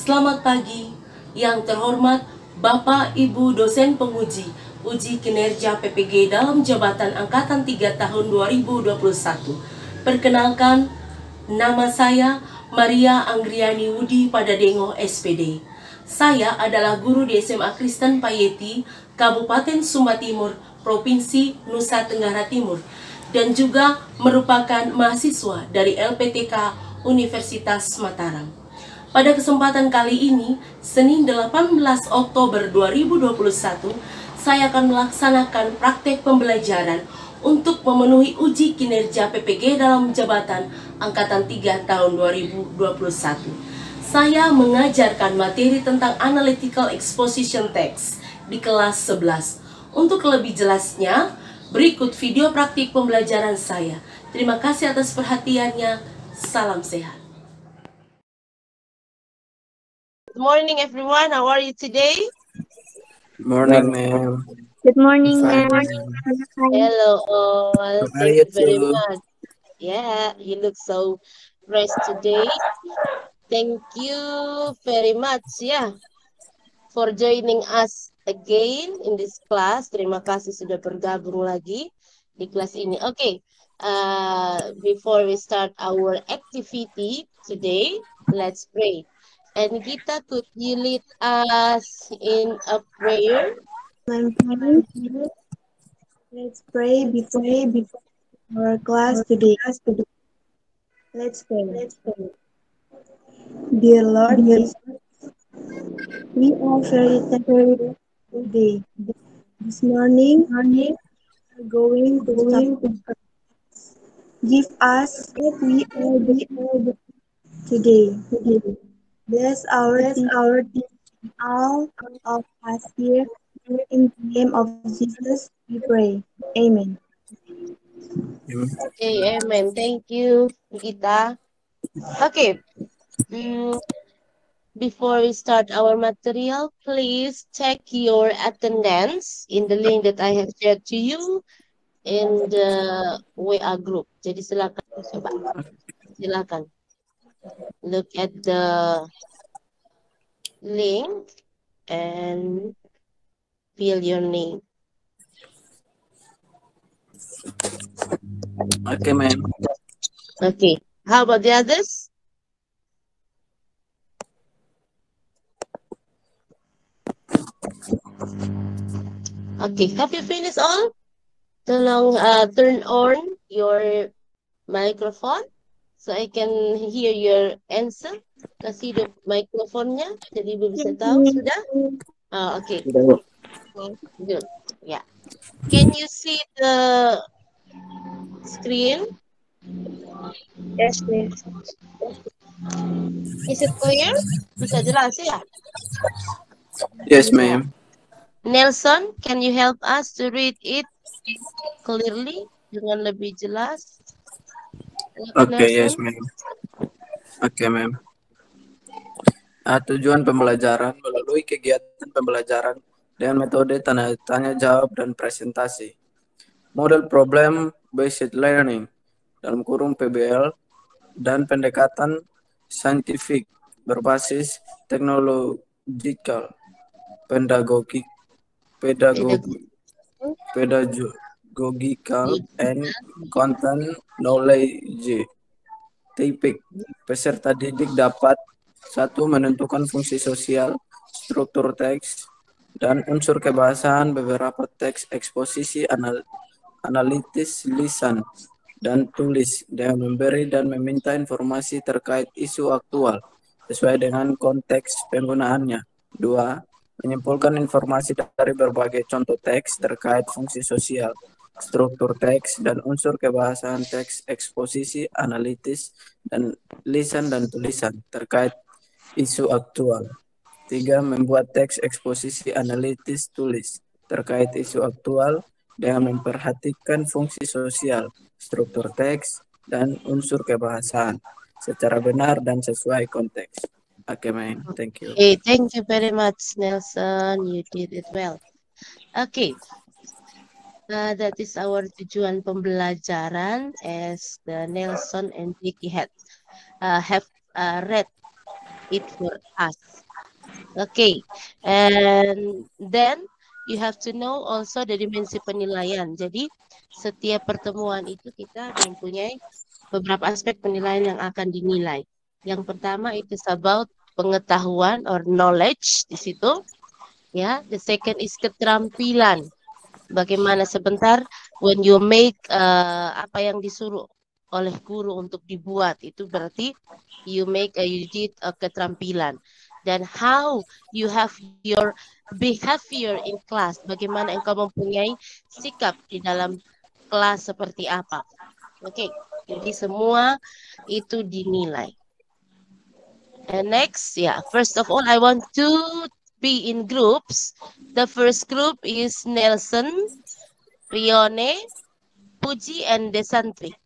Selamat pagi, yang terhormat Bapak Ibu dosen penguji uji kinerja PPG dalam jabatan Angkatan 3 tahun 2021. Perkenalkan, nama saya Maria Anggriani Wudi Padadengo SPD. Saya adalah guru di SMA Kristen Payeti, Kabupaten Sumba Timur, Provinsi Nusa Tenggara Timur, dan juga merupakan mahasiswa dari LPTK Universitas Mataram. Pada kesempatan kali ini, Senin 18 Oktober 2021, saya akan melaksanakan praktek pembelajaran untuk memenuhi uji kinerja PPG dalam jabatan Angkatan 3 tahun 2021. Saya mengajarkan materi tentang Analytical Exposition Text di kelas 11. Untuk lebih jelasnya, berikut video praktik pembelajaran saya. Terima kasih atas perhatiannya. Salam sehat. Good morning, everyone. How are you today? Morning, ma'am. Good morning, Fine. ma'am. Hello, all. How are Thank you you very too? much. Yeah, you look so fresh today. Thank you very much, for joining us again in this class. Terima kasih sudah bergabung lagi di kelas ini. Okay, before we start our activity today, let's pray. And Gita, could you lead us in a prayer? Let's pray before our class today. Let's pray. Dear Lord Jesus, we are very thankful today. This morning, we are going to start. Give us what we are doing today. Bless our teacher, all of us here. In the name of Jesus, we pray. Amen. Okay, amen. Thank you, Gita. Okay. Before we start our material, please check your attendance in the link that I have shared to you in the WA group. Jadi silakan coba. Silakan. Look at the link and fill your name. Okay, ma'am. Okay. How about the others? Okay. Have you finished all? Tolong turn on your microphone so I can hear your answer. Kasih hidup mikrofonnya jadi Ibu bisa tahu. Sudah? Okay. Good. Yeah. Can you see the screen? Yes, please. Is it clear? Bisa jelas ya? Yes, ma'am. Nelson, can you help us to read it clearly dengan lebih jelas? Okay, yes, ma'am. Okay, ma'am. Tujuan pembelajaran melalui kegiatan pembelajaran dengan metode tanya jawab dan presentasi. Model problem based learning dalam kurung PBL dan pendekatan saintifik berbasis teknological, pedagogical and content knowledge. Tipik, peserta didik dapat satu menentukan fungsi sosial, struktur teks, dan unsur kebahasaan beberapa teks eksposisi analitis lisan dan tulis dengan memberi dan meminta informasi terkait isu aktual sesuai dengan konteks penggunaannya. 2. Menyimpulkan informasi dari berbagai contoh teks terkait fungsi sosial, struktur teks, dan unsur kebahasaan teks eksposisi analitis dan lisan dan tulisan terkait isu aktual. 3. Membuat teks eksposisi analitis tulis terkait isu aktual dengan memperhatikan fungsi sosial, struktur teks, dan unsur kebahasaan secara benar dan sesuai konteks. Okay, ma'am. Thank you. Okay, thank you very much, Nelson. You did it well. Okay. That is our tujuan pembelajaran as the Nelson and Vicky have read it for us. Okay, and then you have to know also the dimensi penilaian. Jadi setiap pertemuan itu kita mempunyai beberapa aspek penilaian yang akan dinilai. Yang pertama itu about pengetahuan or knowledge di situ. Ya, the second is keterampilan. Bagaimana sebentar when you make apa yang disuruh oleh guru untuk dibuat itu berarti you did keterampilan. Dan how you have your behavior in class, bagaimana engkau mempunyai sikap di dalam kelas seperti apa. Oke, jadi semua itu dinilai. And next, first of all I want to be in groups. The first group is Nelson, Rione, Puji, and Desantri.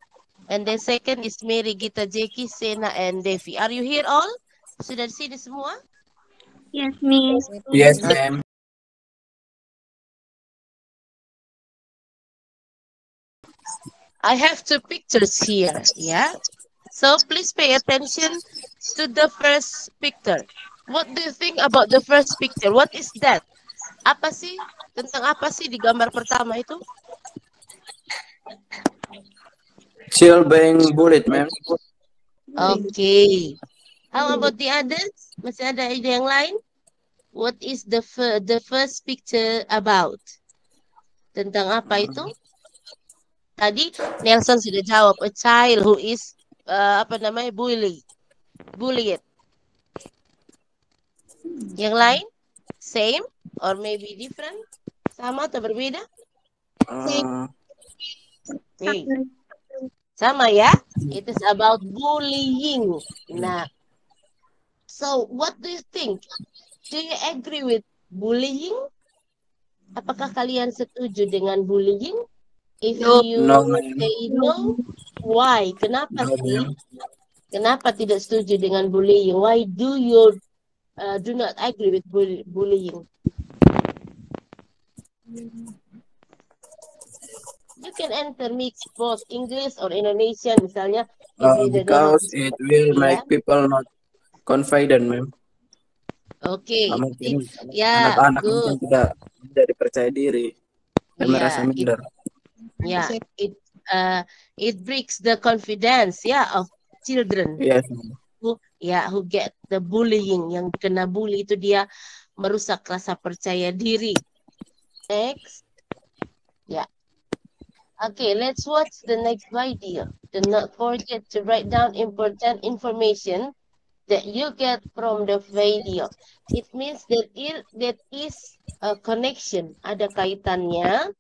And the second is Mary, Gita, Jeki, Sena, and Devi. Are you here all? Sudah di sini semua? Yes, Miss. Yes, ma'am. I have two pictures here, So please pay attention to the first picture. What do you think about the first picture? What is that? Apa sih? Tentang apa sih di gambar pertama itu? Chill being bullied, ma'am. Okay. How about the others? Masih ada ide yang lain? What is the first picture about? Tentang apa itu? Tadi Nelson sudah jawab, a child who is bullied. Yang lain? Same or maybe different? Sama atau berbeda? Okay. Sama ya? It is about bullying. Nah, so what do you think? Do you agree with bullying? Apakah kalian setuju dengan bullying? If you say no, why? Kenapa sih? Kenapa tidak setuju dengan bullying? Why do you do not agree with bullying? You can enter mix both English or Indonesian, misalnya. Because it will make people not confident, ma'am. Okay. Anak-anak mungkin tidak dipercaya diri dan merasa minder. It breaks the confidence, of children. Yes. Who get the bullying, yang kena bully itu dia merusak rasa percaya diri. Next. Okay, let's watch the next video. Do not forget to write down important information that you get from the video. It means that is a connection. Ada kaitannya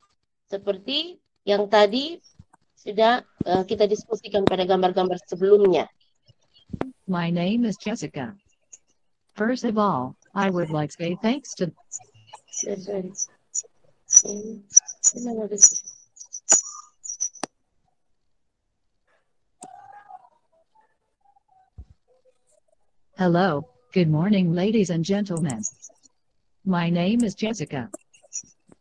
seperti yang tadi sudah kita diskusikan pada gambar-gambar sebelumnya. My name is Jessica. First of all, I would like to say thanks to... Hello, good morning ladies and gentlemen. My name is Jessica.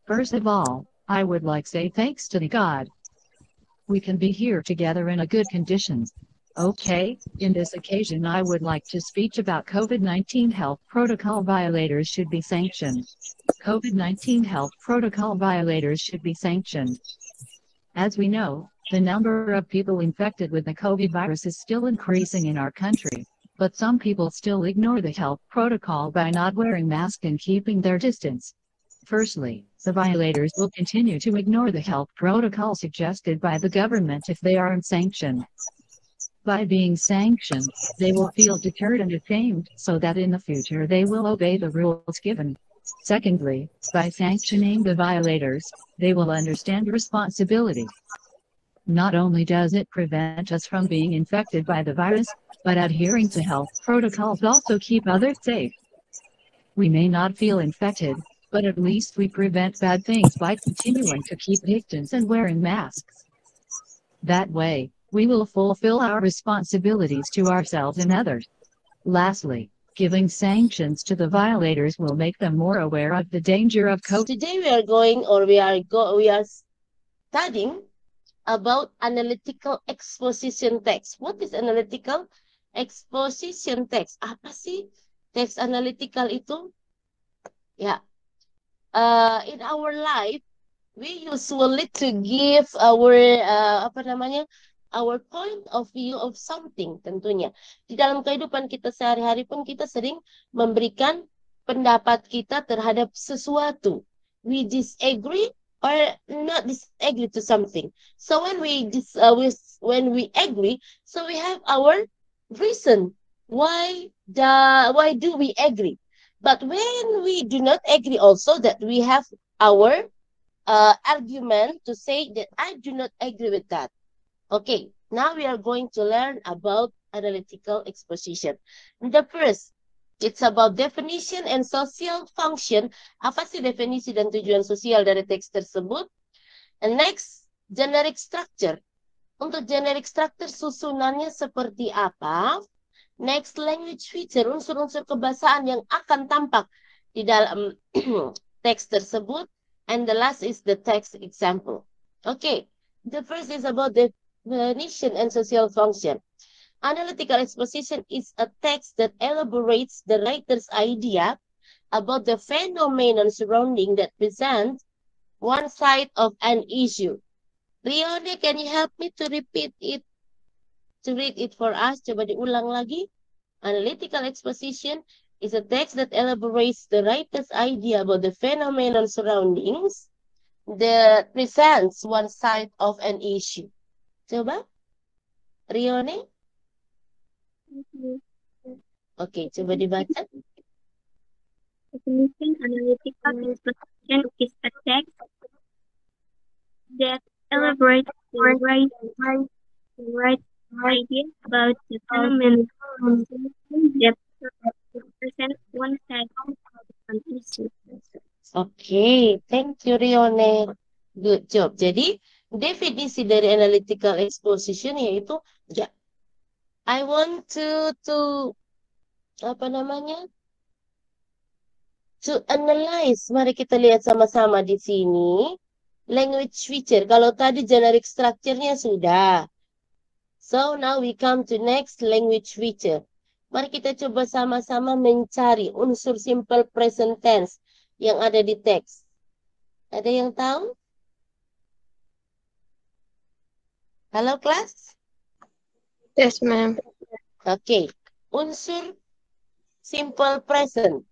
First of all, I would like to say thanks to the God. We can be here together in a good conditions. Okay, in this occasion I would like to speak about COVID-19 health protocol violators should be sanctioned. COVID-19 health protocol violators should be sanctioned. As we know, the number of people infected with the COVID virus is still increasing in our country. But some people still ignore the health protocol by not wearing masks and keeping their distance. Firstly, the violators will continue to ignore the health protocol suggested by the government if they aren't sanctioned. By being sanctioned, they will feel deterred and ashamed, so that in the future they will obey the rules given. Secondly, by sanctioning the violators, they will understand responsibility. Not only does it prevent us from being infected by the virus, but adhering to health protocols also keep others safe. We may not feel infected, but at least we prevent bad things by continuing to keep distance and wearing masks. That way, we will fulfill our responsibilities to ourselves and others. Lastly, giving sanctions to the violators will make them more aware of the danger of COVID. Today we are studying about analytical exposition text. What is analytical exposition text. Apa sih teks analytical itu? Ya, in our life, we usually to give our apa namanya, our point of view of something tentunya. Di dalam kehidupan kita sehari-hari pun kita sering memberikan pendapat kita terhadap sesuatu. We disagree or not disagree to something. So when we agree, so we have our reason why do we agree. But when we do not agree also, that we have our argument to say that I do not agree with that. Okay, now we are going to learn about analytical exposition. The first, it's about definition and social function. Apa sih definisi dan tujuan sosial dari teks tersebut? And next, generic structure. Untuk generic structure susunannya seperti apa? Next, language feature, unsur-unsur kebahasaan yang akan tampak di dalam teks tersebut. And the last is the text example. Okay, the first is about definition and social function. Analytical exposition is a text that elaborates the writer's idea about the phenomenon surrounding that presents one side of an issue. Leone, can you help me to repeat it? To read it for us. Coba diulang lagi. Analytical exposition is a text that elaborates the writer's idea about the phenomenon surroundings that presents one side of an issue. Coba, Rione. Oke, coba dibaca. Definition: analytical exposition is a text that elaborates the right idea about the phenomenon that presents one side of an issue. Oke, thank you Rione. Good job. Jadi, definisi dari analytical exposition yaitu ya, I want to apa namanya? To analyze. Mari kita lihat sama-sama di sini. Language feature. Kalau tadi generic structure-nya sudah. So now we come to next language feature. Mari kita coba sama-sama mencari unsur simple present tense yang ada di teks. Ada yang tahu? Halo kelas? Yes, ma'am. Oke. Unsur simple present.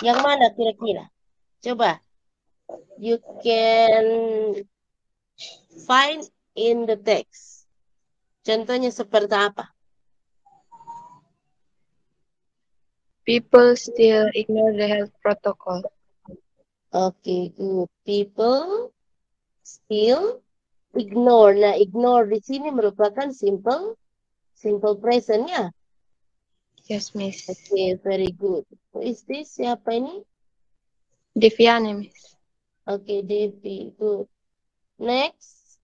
Yang mana kira-kira? Coba. You can find in the text. Contohnya seperti apa? People still ignore the health protocol. Okay, good. People still ignore. Nah, ignore di sini merupakan simple present-nya. Yes, miss. Okay, very good. Who is this? Siapa ini? Deviane, miss. Okay, Devi. Good. Next.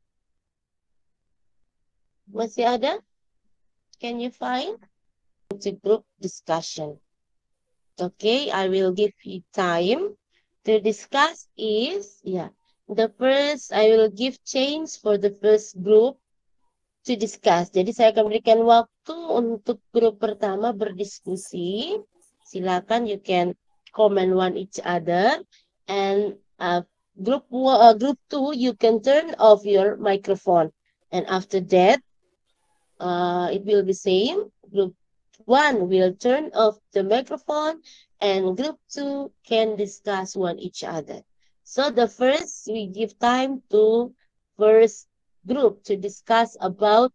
Masih ada? Can you find? To group discussion. Okay, I will give you time to discuss is, the first, I will give change for the first group to discuss. Jadi saya akan berikan waktu untuk grup pertama berdiskusi. Silakan, you can comment one each other. And group 2, you can turn off your microphone. And after that, it will be same. Group 1 will turn off the microphone and group 2 can discuss one each other. So the first, we give time to first group to discuss about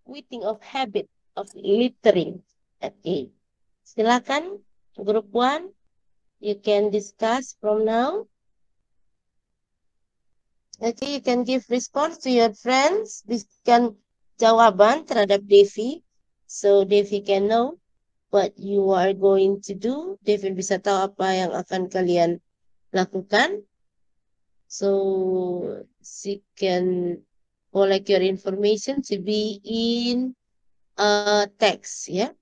quitting of habit of littering at A. Silakan, group 1, you can discuss from now. Okay, you can give response to your friends. Berikan jawaban terhadap Devi. So Devi can know what you are going to do. Devi bisa tahu apa yang akan kalian lakukan. So she can collect your information to be in text, ya.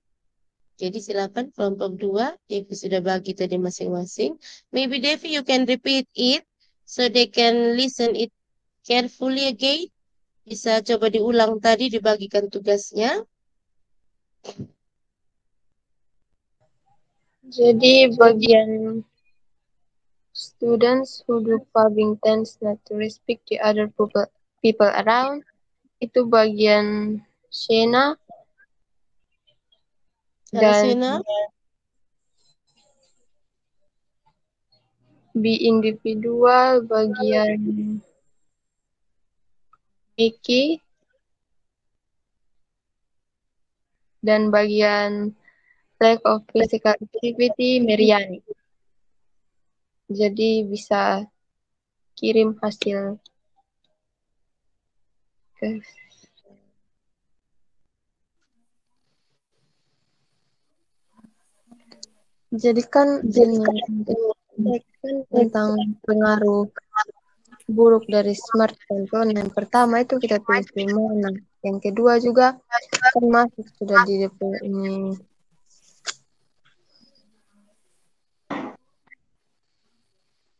Jadi silakan kelompok 2. Devi sudah bagi tadi masing-masing. Maybe Devi you can repeat it so they can listen it carefully again. Bisa coba diulang tadi, dibagikan tugasnya. Jadi bagian students who do pubbing tends not to respect the other people around. Itu bagian Shena. Halo, Dan Sena. be individual bagian Mickey. Dan bagian lack of physical activity Meriani. Jadi bisa kirim hasil ke jadi kan ini kan tentang pengaruh buruk dari smartphone. Yang pertama itu kita tulis di mana. Yang kedua juga kan masuk sudah di DP ini.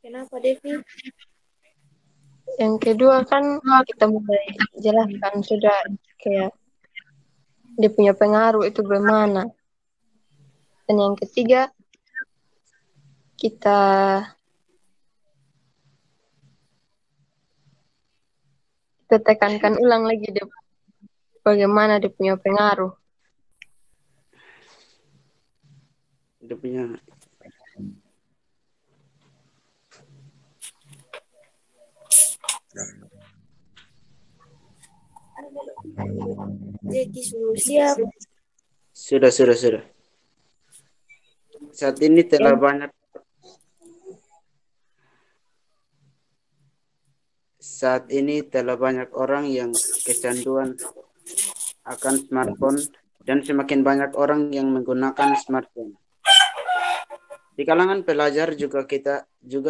Kenapa Devi? Yang kedua kan kita mulai jelaskan sudah kayak dia punya pengaruh itu bagaimana. Dan yang ketiga kita tekankan ulang lagi dia, bagaimana dia punya pengaruh. Dia punya Jadi siap. sudah. Saat ini telah banyak orang yang kecanduan akan smartphone dan semakin banyak orang yang menggunakan smartphone. Di kalangan pelajar juga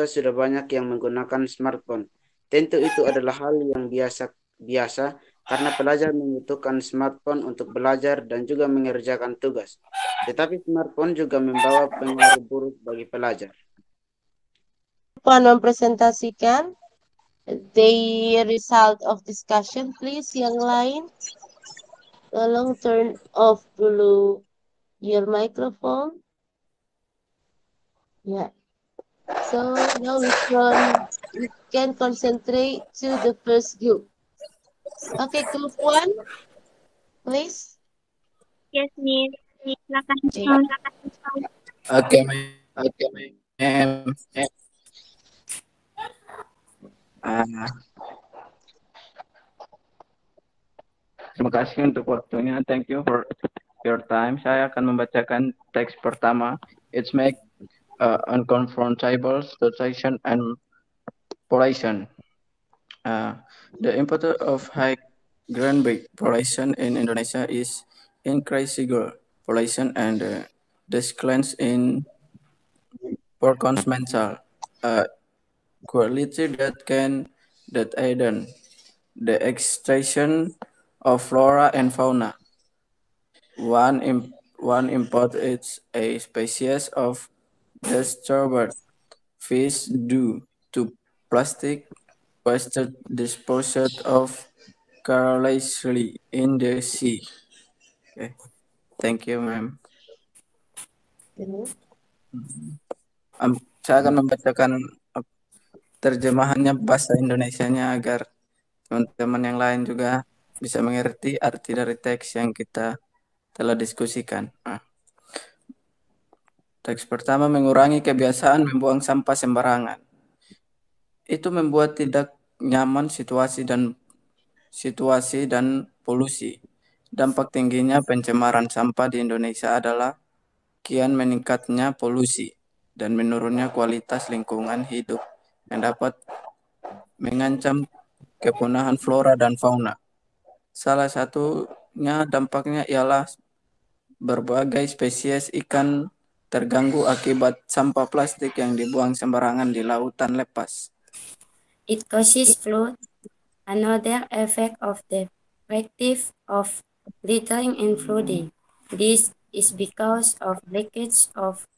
sudah banyak yang menggunakan smartphone. Tentu itu adalah hal yang biasa karena pelajar membutuhkan smartphone untuk belajar dan juga mengerjakan tugas. Tetapi smartphone juga membawa pengaruh buruk bagi pelajar. Lupa mempresentasikan the result of discussion, please. Yang lain, tolong turn off dulu your microphone. Yeah. So now we can concentrate to the first group. Okay, group 1, please. Yes, Miss. Silakan. Oke, ma'am. Terima kasih untuk waktunya. Thank you for your time. Saya akan membacakan teks pertama. It's make unconfrontable situation and pollution. The importance of high groundbreak pollution in Indonesia is increasing pollution and declines in workers' mental quality that aid the extraction of flora and fauna. One import is a species of disturbed fish due to plastic waste disposed of carelessly in the sea. Okay. Thank you, ma'am. Saya akan membacakan terjemahannya bahasa Indonesianya agar teman-teman yang lain juga bisa mengerti arti dari teks yang kita telah diskusikan. Teks pertama, mengurangi kebiasaan membuang sampah sembarangan. Itu membuat tidak nyaman situasi dan polusi. Dampak tingginya pencemaran sampah di Indonesia adalah kian meningkatnya polusi dan menurunnya kualitas lingkungan hidup yang dapat mengancam kepunahan flora dan fauna. Salah satunya dampaknya ialah berbagai spesies ikan terganggu akibat sampah plastik yang dibuang sembarangan di lautan lepas. It causes flood. Another effect of the practice of littering and flooding. This is because of leakage of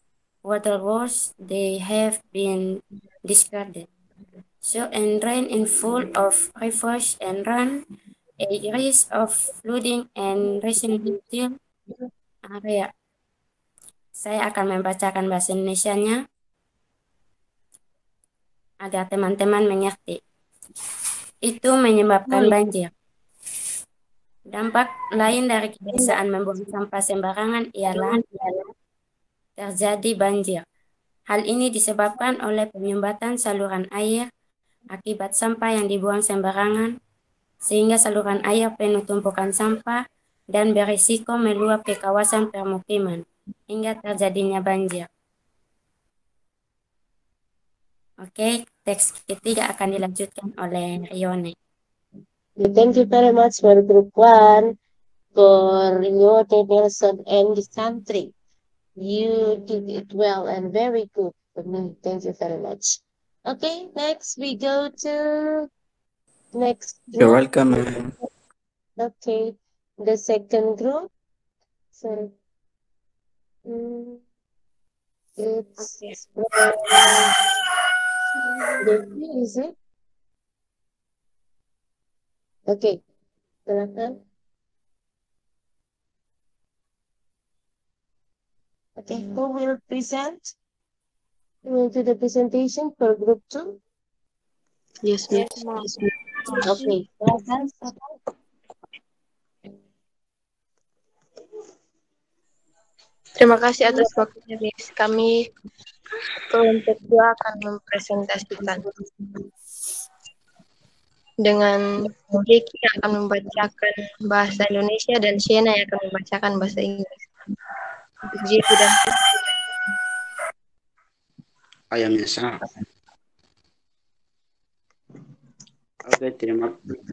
waterways they have been discarded. So and rain in full of rivers and run a risk of flooding and residential area. Saya akan membacakan bahasa Indonesianya agar teman-teman mengerti. Itu menyebabkan banjir. Dampak lain dari kebiasaan membuang sampah sembarangan ialah terjadi banjir. Hal ini disebabkan oleh penyumbatan saluran air akibat sampah yang dibuang sembarangan, sehingga saluran air penuh tumpukan sampah dan berisiko meluap ke kawasan permukiman, hingga terjadinya banjir. Oke, teks ketiga akan dilanjutkan oleh Rione. Thank you very much for Group 1 for your Nelson and this country. You did it well and very good for me. Thank you very much. Okay, next we go to next You're group. welcome, ma'am. Okay, the second group. So, it's is it? Okay, silakan. Okay, who will present? Who will do the presentation for group 2? Yes, Miss. Okay, silakan. Terima kasih atas waktunya, Miss. Kami kelompok 2 akan mempresentasikan dengan Jeki yang akan membacakan bahasa Indonesia dan Shena yang akan membacakan bahasa Inggris. Untuk Jeki dan Ayamnya sah. Oke, terima kasih.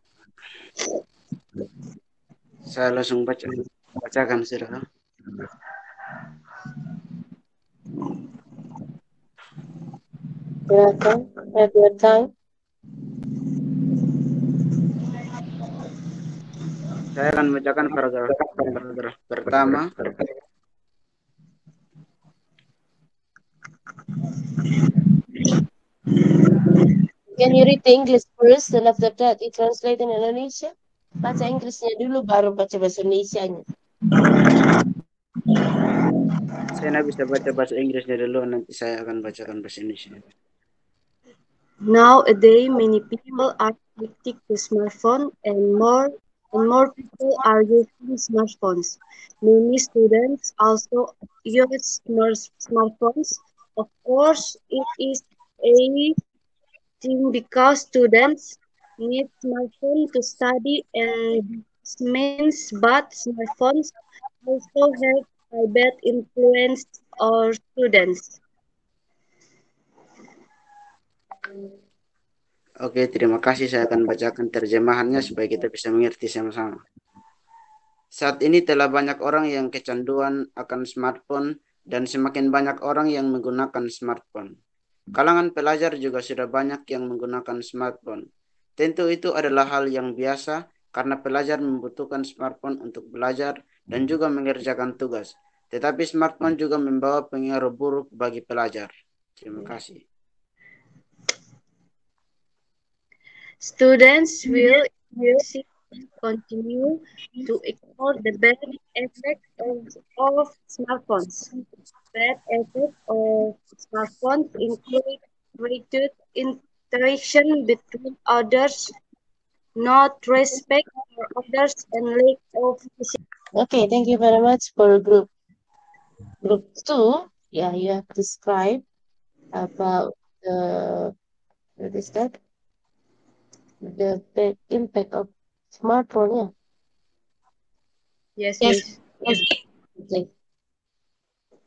Saya langsung bacakan silakan. Silakan, have your time. Saya akan membacakan paragraf pertama. Can you read the English first, then after that you translate in Indonesia? Baca Inggrisnya dulu, baru baca bahasa Indonesianya. Saya bisa baca bahasa Inggrisnya dulu, nanti saya akan bacakan bahasa Indonesia. Nowadays, many people are addicted to smartphone and more people are using smartphones. Many students also use smartphones. Of course, it is a thing because students need smartphone to study and this means, but smartphones also have a bad influence on students. Oke, terima kasih. Saya akan bacakan terjemahannya supaya kita bisa mengerti sama-sama. Saat ini telah banyak orang yang kecanduan akan smartphone dan semakin banyak orang yang menggunakan smartphone. Kalangan pelajar juga sudah banyak yang menggunakan smartphone. Tentu itu adalah hal yang biasa karena pelajar membutuhkan smartphone untuk belajar dan juga mengerjakan tugas. Tetapi smartphone juga membawa pengaruh buruk bagi pelajar. Terima kasih. Students will continue to ignore the bad effects of smartphones. Bad effects of smartphones include reduced interaction between others, not respect for others, and lack of Okay, thank you very much for group 2. Yeah, you have described about the, what is that? The bad impact of smartphone, yeah. Yes, Miss. Okay.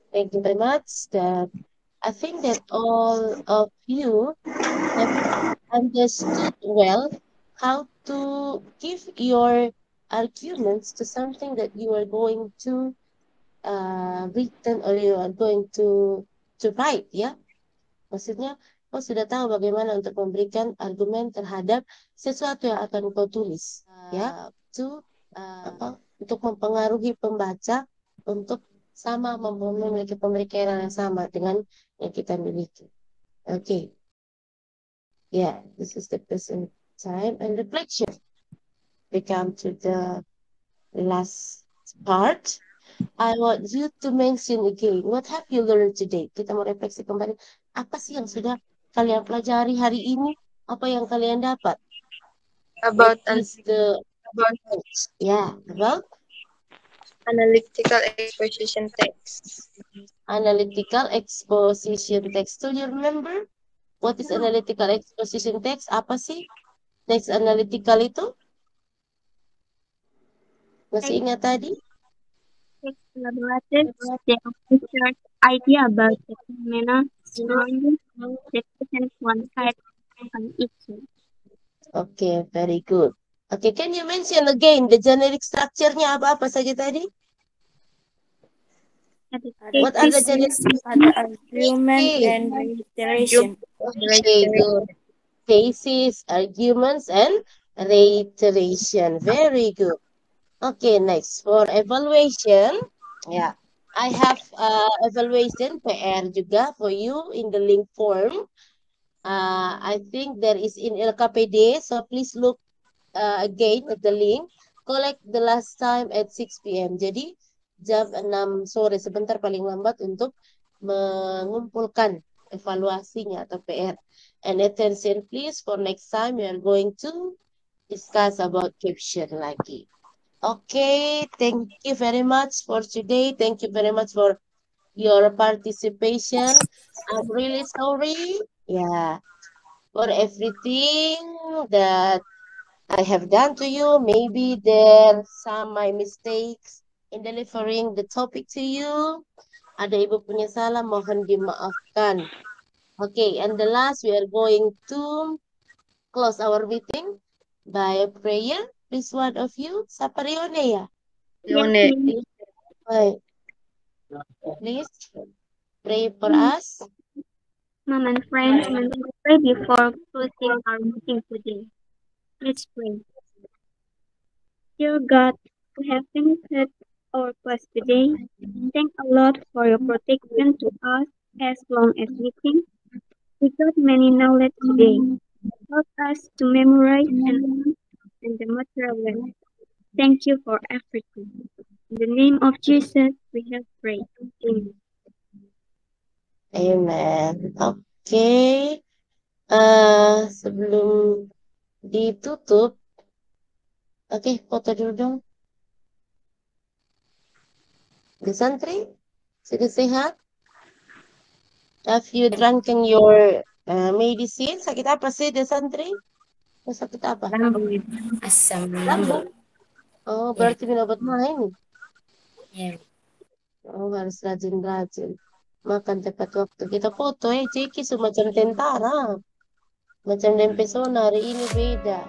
Thank you very much. That I think that all of you have understood well how to give your arguments to something that you are going to written or you are going to write, ya. Maksudnya, kau sudah tahu bagaimana untuk memberikan argumen terhadap sesuatu yang akan kau tulis, ya. Untuk mempengaruhi pembaca untuk sama memiliki pemikiran yang sama dengan yang kita miliki. Okay. Yeah, this is the present time and reflection. we come to the last part. I want you to mention again, what have you learned today? Kita mau refleksi kembali. Apa sih yang sudah kalian pelajari hari ini? Apa yang kalian dapat? About What is the about analytical exposition text. analytical exposition text. Do you remember what is analytical exposition text? Apa sih text analytical itu? Masih ingat tadi? Text elaborated the research idea about the phenomena surrounding the present one side of an issue. Okay, very good. Okay, can you mention again the generic structure-nya apa-apa saja tadi? What are the generic Ada argument and reiteration. Okay, good. Cases, arguments, and reiteration. Very good. Okay, next for evaluation. Yeah, I have evaluation PR juga for you in the link form. I think there is in LKPD, so please look again at the link. Collect the last time at 6 p.m. Jadi jam 6 sore sebentar paling lambat untuk mengumpulkan evaluasinya atau PR. And attention please, for next time we are going to discuss about caption lagi. Okay, thank you very much for today. Thank you very much for your participation. I'm really sorry, for everything that I have done to you. Maybe there some my mistakes in delivering the topic to you. Ada ibu punya salah, mohon dimaafkan. Okay, and the last we are going to close our meeting by a prayer. Please, one of you, Saparione ya. Yone. Right. Please pray for us. Mom and friends, let's pray before closing our meeting today. Let's pray. Dear God, who have finished our class today, thank a lot for your protection to us as long as we think. We got many knowledge today. Help us to memorize and learn in the material way. Thank you for everything. In the name of Jesus, we have prayed. Amen. Amen. Oke. Sebelum ditutup, oke, foto dulu dong. Desantri, sudah sehat? Have you drunken your medicine? Sakit apa sih, Desantri? Sakit apa? Asam Lambung. Oh, berarti minum obat main. Ya. Oh, harus rajin-rajin. Makan tepat waktu. Kita foto Ciki semacam tentara. Macam Dempesona hari ini beda.